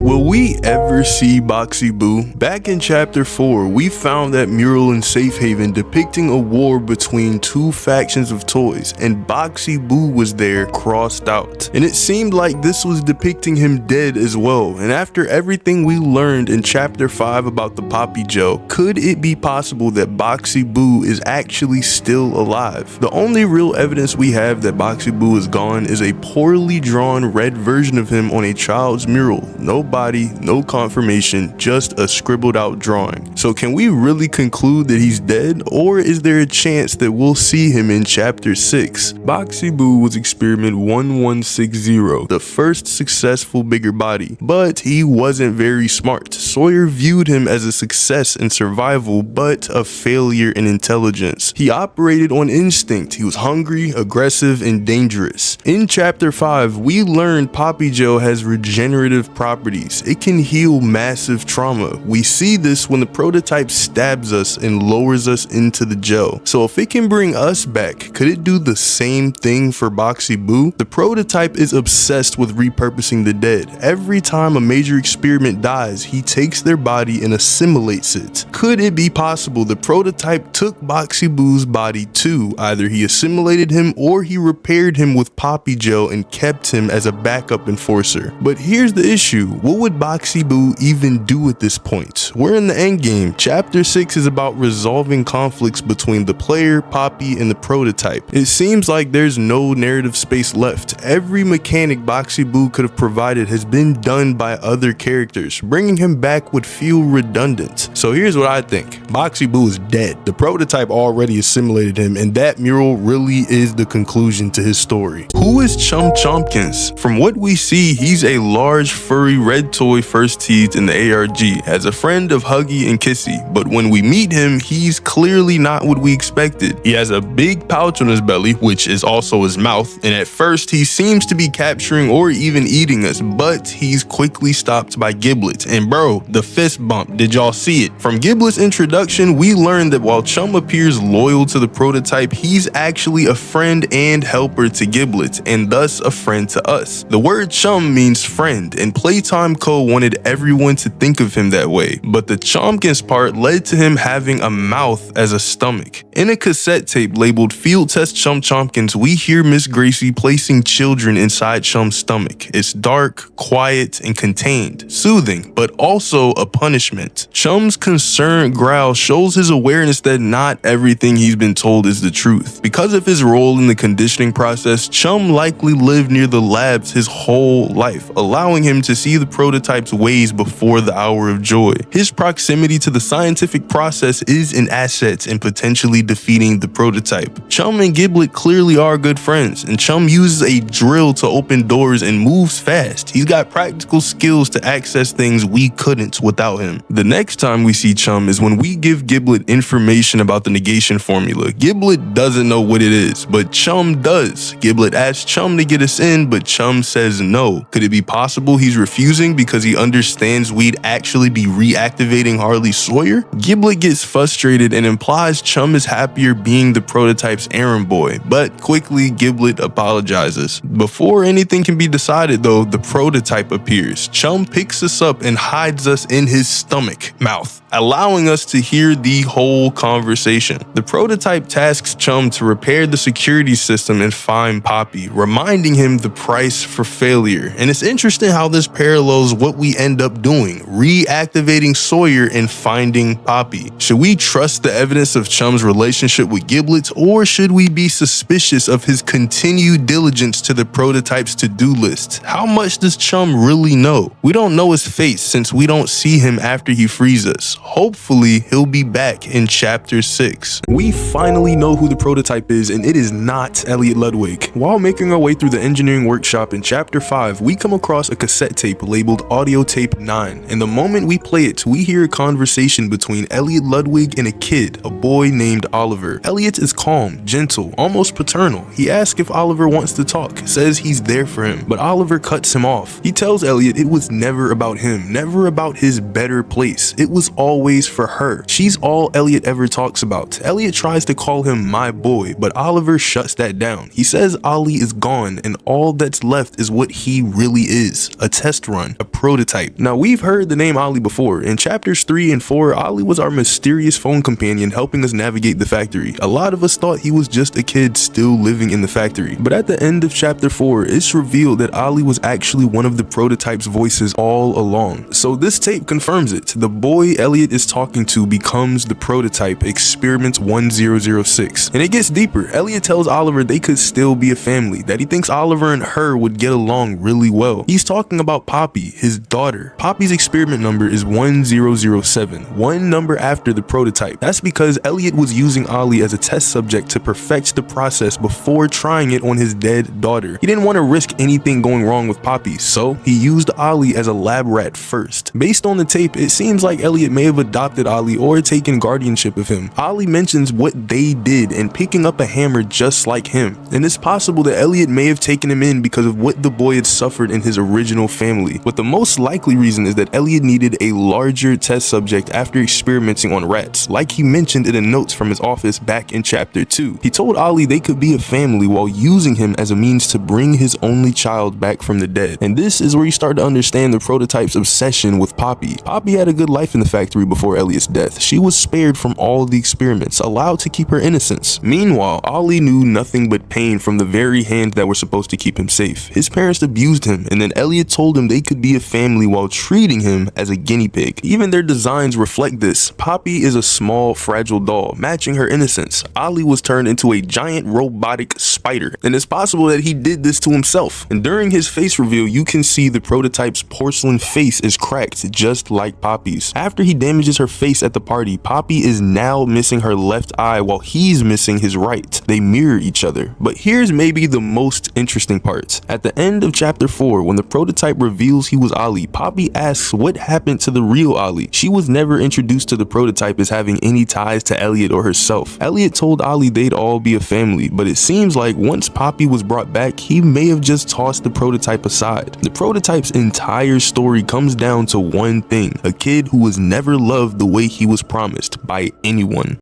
Will we ever see Boxy Boo? Back in chapter 4, we found that mural in Safe Haven depicting a war between two factions of toys, and Boxy Boo was there crossed out. And it seemed like this was depicting him dead as well, and after everything we learned in chapter 5 about the Poppy Gel, could it be possible that Boxy Boo is actually still alive? The only real evidence we have that Boxy Boo is gone is a poorly drawn red version of him on a child's mural. No body, no confirmation, just a scribbled out drawing. So can we really conclude that he's dead, or is there a chance that we'll see him in chapter 6? Boxy Boo was experiment 1160, the first successful bigger body, but he wasn't very smart. Sawyer viewed him as a success in survival, but a failure in intelligence. He operated on instinct. He was hungry, aggressive, and dangerous. In chapter 5, we learned Poppy Gel has regenerative properties. It can heal massive trauma. We see this when the prototype stabs us and lowers us into the gel. So if it can bring us back, could it do the same thing for Boxy Boo? The prototype is obsessed with repurposing the dead. Every time a major experiment dies, he takes their body and assimilates it. Could it be possible the prototype took Boxy Boo's body too? Either he assimilated him or he repaired him with Poppy Gel and kept him as a backup enforcer. But here's the issue. What would Boxy Boo even do at this point? We're in the end game. Chapter 6 is about resolving conflicts between the player, Poppy, and the prototype. It seems like there's no narrative space left. Every mechanic Boxy Boo could have provided has been done by other characters. Bringing him back would feel redundant. So here's what I think. Boxy Boo is dead. The prototype already assimilated him, and that mural really is the conclusion to his story. Who is Chum Chompkins? From what we see, he's a large furry red toy first teased in the ARG as a friend of Huggy and Kissy, but when we meet him, he's clearly not what we expected. He has a big pouch on his belly, which is also his mouth, and at first he seems to be capturing or even eating us, but he's quickly stopped by Giblet. And bro, the fist bump, did y'all see it? From Giblet's introduction, we learned that while Chum appears loyal to the prototype, he's actually a friend and helper to Giblet, and thus a friend to us. The word Chum means friend, and Playtime Co. wanted everyone to think of him that way, but the Chompkins part led to him having a mouth as a stomach. In a cassette tape labeled Field Test Chum Chompkins, we hear Miss Gracie placing children inside Chum's stomach. It's dark, quiet, and contained, soothing, but also a punishment. Chum's concerned growl shows his awareness that not everything he's been told is the truth. Because of his role in the conditioning process, Chum likely lived near the labs his whole life, allowing him to see the prototype's ways before the hour of joy. His proximity to the scientific process is an asset in potentially defeating the prototype. Chum and Giblet clearly are good friends, and Chum uses a drill to open doors and moves fast. He's got practical skills to access things we couldn't without him. The next time we see Chum is when we give Giblet information about the negation formula. Giblet doesn't know what it is, but Chum does. Giblet asks Chum to get us in, but Chum says no. Could it be possible he's refusing because he understands we'd actually be reactivating Harley Sawyer? Giblet gets frustrated and implies Chum is happier being the prototype's errand boy, but quickly Giblet apologizes. Before anything can be decided though, the prototype appears. Chum picks us up and hides us in his mouth, allowing us to hear the whole conversation. The prototype tasks Chum to repair the security system and find Poppy, reminding him the price for failure. And it's interesting how this parallels what we end up doing, reactivating Sawyer and finding Poppy. Should we trust the evidence of Chum's relationship with Giblet, or should we be suspicious of his continued diligence to the prototype's to-do list? How much does Chum really know? We don't know his fate since we don't see him after he frees us. Hopefully, he'll be back in chapter 6. We finally know who the prototype is, and it is not Elliot Ludwig. While making our way through the engineering workshop in chapter 5, we come across a cassette tape labeled Audio Tape 9, and the moment we play it, we hear a conversation between Elliot Ludwig and a kid, a boy named Oliver. Elliot is calm, gentle, almost paternal. He asks if Oliver wants to talk, says he's there for him, but Oliver cuts him off. He tells Elliot it was never about him, never about his better place. It was all always for her. She's all Elliot ever talks about. Elliot tries to call him my boy, but Oliver shuts that down. He says Ollie is gone and all that's left is what he really is, a test run, a prototype. Now we've heard the name Ollie before. In chapters 3 and 4, Ollie was our mysterious phone companion helping us navigate the factory. A lot of us thought he was just a kid still living in the factory, but at the end of chapter 4, it's revealed that Ollie was actually one of the prototype's voices all along. So this tape confirms it. The boy Elliot is talking to becomes the prototype, Experiment 1006. And it gets deeper. Elliot tells Oliver they could still be a family, that he thinks Oliver and her would get along really well. He's talking about Poppy, his daughter. Poppy's experiment number is 1007, one number after the prototype. That's because Elliot was using Ollie as a test subject to perfect the process before trying it on his dead daughter. He didn't want to risk anything going wrong with Poppy, so he used Ollie as a lab rat first. Based on the tape, it seems like Elliot may have adopted Ollie or taken guardianship of him. Ollie mentions what they did and picking up a hammer just like him, and it's possible that Elliot may have taken him in because of what the boy had suffered in his original family. But the most likely reason is that Elliot needed a larger test subject after experimenting on rats, like he mentioned in the notes from his office back in chapter 2. He told Ollie they could be a family while using him as a means to bring his only child back from the dead. And this is where you start to understand the prototype's obsession with Poppy. Poppy had a good life in the factory before Elliot's death. She was spared from all the experiments, allowed to keep her innocence. Meanwhile, Ollie knew nothing but pain from the very hands that were supposed to keep him safe. His parents abused him, and then Elliot told him they could be a family while treating him as a guinea pig. Even their designs reflect this. Poppy is a small, fragile doll, matching her innocence. Ollie was turned into a giant robotic spider, and it's possible that he did this to himself. And during his face reveal, you can see the prototype's porcelain face is cracked, just like Poppy's. After he damages her face at the party, Poppy is now missing her left eye while he's missing his right. They mirror each other. But here's maybe the most interesting part. At the end of chapter 4, when the prototype reveals he was Ollie, Poppy asks what happened to the real Ollie. She was never introduced to the prototype as having any ties to Elliot or herself. Elliot told Ollie they'd all be a family, but it seems like once Poppy was brought back, he may have just tossed the prototype aside. The prototype's entire story comes down to one thing: a kid who was never loved the way he was promised by anyone.